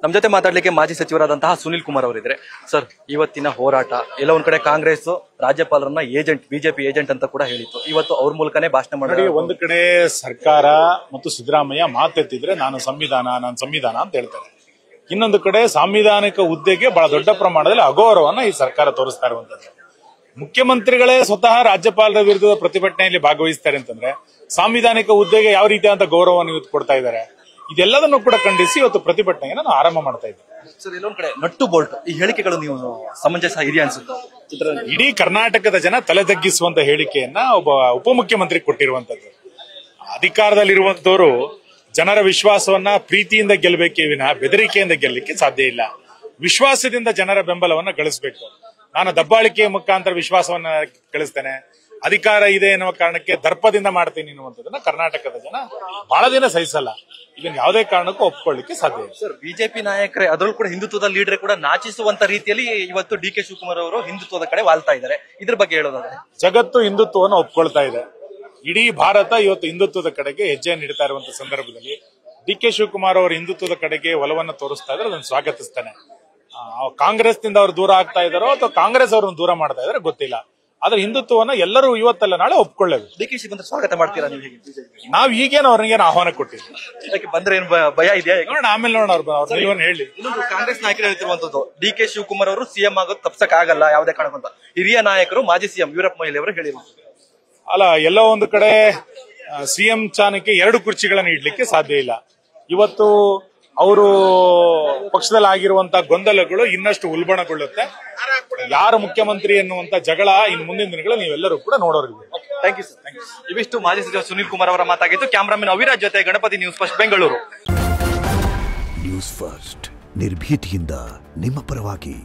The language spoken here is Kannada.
ನಮ್ಮ ಜೊತೆ ಮಾತಾಡ್ಲಿಕ್ಕೆ ಮಾಜಿ ಸಚಿವರಾದಂತಹ ಸುನಿಲ್ ಕುಮಾರ್ ಅವರಿದ್ದಾರೆ. ಸರ್, ಇವತ್ತಿನ ಹೋರಾಟ ಎಲ್ಲ ಒಂದ್ ಕಡೆ ಕಾಂಗ್ರೆಸ್ ರಾಜ್ಯಪಾಲರನ್ನ ಏಜೆಂಟ್, ಬಿಜೆಪಿ ಏಜೆಂಟ್ ಅಂತ ಕೂಡ ಹೇಳಿತ್ತು. ಇವತ್ತು ಅವ್ರ ಮೂಲಕನೇ ಭಾಷಣ ಮಾಡಿ ಒಂದು ಕಡೆ ಸರ್ಕಾರ ಮತ್ತು ಸಿದ್ದರಾಮಯ್ಯ ಮಾತೆತ್ತಿದ್ರೆ ನಾನು ಸಂವಿಧಾನ ಅಂತ ಹೇಳ್ತಾರೆ. ಇನ್ನೊಂದು ಕಡೆ ಸಾಂವಿಧಾನಿಕ ಹುದ್ದೆಗೆ ಬಹಳ ದೊಡ್ಡ ಪ್ರಮಾಣದಲ್ಲಿ ಅಗೌರವನ್ನ ಈ ಸರ್ಕಾರ ತೋರಿಸ್ತಾ ಇರುವಂತದ್ದು. ಮುಖ್ಯಮಂತ್ರಿಗಳೇ ಸ್ವತಃ ರಾಜ್ಯಪಾಲರ ವಿರುದ್ಧದ ಪ್ರತಿಭಟನೆಯಲ್ಲಿ ಭಾಗವಹಿಸ್ತಾರೆ ಅಂತಂದ್ರೆ ಸಾಂವಿಧಾನಿಕ ಹುದ್ದೆಗೆ ಯಾವ ರೀತಿಯಾದಂತಹ ಗೌರವವನ್ನು ಇವತ್ತು ಕೊಡ್ತಾ ಇದ್ದಾರೆ. ಇದೆಲ್ಲದನ್ನು ಕೂಡ ಖಂಡಿಸಿ ಇವತ್ತು ಪ್ರತಿಭಟನೆಯನ್ನು ನಾವು ಆರಂಭ ಮಾಡ್ತಾ ಇದ್ದೀವಿ. ಸರ್, ಎಲ್ಲೊಂದ್ ಕಡೆ ನಟ್ಟು ಬೋಲ್ಟ್ ಈ ಹೇಳಿಕೆಗಳು ನೀವು ಸಮಂಜಸ ಇದೆಯಾ ಅನ್ಸುತ್ತೆ? ಇಡೀ ಕರ್ನಾಟಕದ ಜನ ತಲೆ ತಗ್ಗಿಸುವಂತ ಹೇಳಿಕೆಯನ್ನ ಒಬ್ಬ ಉಪಮುಖ್ಯಮಂತ್ರಿ ಕೊಟ್ಟಿರುವಂತದ್ದು. ಅಧಿಕಾರದಲ್ಲಿರುವಂತವರು ಜನರ ವಿಶ್ವಾಸವನ್ನ ಪ್ರೀತಿಯಿಂದ ಗೆಲ್ಲಬೇಕೇ ವಿನ ಬೆದರಿಕೆಯಿಂದ ಗೆಲ್ಲಲಿಕ್ಕೆ ಸಾಧ್ಯ ಇಲ್ಲ. ವಿಶ್ವಾಸದಿಂದ ಜನರ ಬೆಂಬಲವನ್ನ ಗಳಿಸಬೇಕು. ನಾನು ದಬ್ಬಾಳಿಕೆಯ ಮುಖಾಂತರ ವಿಶ್ವಾಸವನ್ನ ಗಳಿಸ್ತೇನೆ, ಅಧಿಕಾರ ಇದೆ ಎನ್ನುವ ಕಾರಣಕ್ಕೆ ದರ್ಪದಿಂದ ಮಾಡ್ತೀನಿ ಅನ್ನುವಂಥದ್ದನ್ನ ಕರ್ನಾಟಕದ ಜನ ಬಹಳ ದಿನ ಸಹಿಸಲ್ಲ. ಇದನ್ನ ಯಾವುದೇ ಕಾರಣಕ್ಕೂ ಒಪ್ಕೊಳ್ಳಿಕ್ಕೆ ಸಾಧ್ಯ ಇಲ್ಲ. ಸರ್, ಬಿಜೆಪಿ ನಾಯಕರೇ ಅದರಲ್ಲೂ ಕೂಡ ಹಿಂದುತ್ವದ ಲೀಡರ್ ಕೂಡ ನಾಚಿಸುವಂತ ರೀತಿಯಲ್ಲಿ ಇವತ್ತು ಡಿ.ಕೆ. ಶಿವಕುಮಾರ್ ಅವರು ಹಿಂದುತ್ವದ ಕಡೆ ವಾಲ್ತಾ ಇದ್ದಾರೆ. ಇದ್ರ ಬಗ್ಗೆ ಹೇಳೋದಾದ್ರೆ, ಜಗತ್ತು ಹಿಂದುತ್ವವನ್ನು ಒಪ್ಕೊಳ್ತಾ ಇದೆ. ಇಡೀ ಭಾರತ ಇವತ್ತು ಹಿಂದುತ್ವದ ಕಡೆಗೆ ಹೆಜ್ಜೆಯನ್ನು ಇಡ್ತಾ ಇರುವಂತಹ ಸಂದರ್ಭದಲ್ಲಿ ಡಿ.ಕೆ. ಶಿವಕುಮಾರ್ ಅವರು ಹಿಂದುತ್ವದ ಕಡೆಗೆ ಒಲವನ್ನು ತೋರಿಸ್ತಾ ಇದ್ರೆ ಅದನ್ನು ಸ್ವಾಗತಿಸ್ತಾನೆ. ಕಾಂಗ್ರೆಸ್ ನಿಂದ ಅವರು ದೂರ ಆಗ್ತಾ ಇದಾರೋ ಅಥವಾ ಕಾಂಗ್ರೆಸ್ ಅವರನ್ನು ದೂರ ಮಾಡ್ತಾ ಇದಾರೆ ಗೊತ್ತಿಲ್ಲ. ಆದ್ರೆ ಹಿಂದುತ್ವವನ್ನ ಎಲ್ಲರೂ ಇವತ್ತಲ್ಲ ನಾಳೆ ಒಪ್ಕೊಳ್ಳೇಬೇಕು. ಡಿ.ಕೆ. ಶಿವಕುಮಾರ್ ಸ್ವಾಗತ ಮಾಡ್ತೀರಾ ನೀವು? ನಾವ್ ಈಗೇನು ಅವ್ರಿಗೇನು ಆಹ್ವಾನ ಕೊಟ್ಟಿಲ್ಲ. ಇದಕ್ಕೆ ಬಂದ್ರೆ ಏನು ಭಯ ಇದೆಯಾ? ನೋಡೋಣ, ಆಮೇಲೆ ನೋಡೋಣ ಅವ್ರು ಹೇಳಿ. ಇನ್ನೊಂದು ಕಾಂಗ್ರೆಸ್ ನಾಯಕರು ಹೇಳ್ತಿರುವಂತದ್ದು, ಡಿ.ಕೆ. ಶಿವಕುಮಾರ್ ಅವರು ಸಿಎಂ ಆಗೋದು ತಪ್ಸಕ್ ಆಗಲ್ಲ ಯಾವುದೇ ಕಾರಣಕ್ಕಂತ ಹಿರಿಯ ನಾಯಕರು ಮಾಜಿ ಸಿಎಂ ವೀರಪ್ಪ ಮೊಯ್ಲಿ ಅವರು ಹೇಳಿರುವಂತದ್ದು. ಅಲ್ಲ, ಎಲ್ಲೋ ಒಂದು ಕಡೆ ಸಿಎಂ ಸ್ಥಾನಕ್ಕೆ 2 ಕುರ್ಚಿಗಳನ್ನು ಇಡ್ಲಿಕ್ಕೆ ಸಾಧ್ಯ ಇಲ್ಲ. ಇವತ್ತು ಅವರು ಪಕ್ಷದಲ್ಲಿ ಆಗಿರುವಂತಹ ಗೊಂದಲಗಳು ಇನ್ನಷ್ಟು ಉಲ್ಬಣಗೊಳ್ಳುತ್ತೆ. ಯಾರು ಮುಖ್ಯಮಂತ್ರಿ ಎನ್ನುವಂತ ಜಗಳ ಇನ್ನು ಮುಂದಿನ ದಿನಗಳಲ್ಲಿ ನೀವೆಲ್ಲರೂ ಕೂಡ ನೋಡೋರಿದ್ದೀವಿ. Thank you sir. ಇವಿಷ್ಟು ಮಾಜಿ ಸಚಿವ ಸುನಿಲ್ ಕುಮಾರ್ ಅವರ ಮಾತಾಗಿತ್ತು. ಕ್ಯಾಮರಾಮನ್ ಅವಿರಾಜ್ ಜೊತೆ Ganapati, news first Bengaluru. News first ನಿರ್ಭೀತಿಯಿಂದ ನಿಮ್ಮ ಪರವಾಗಿ.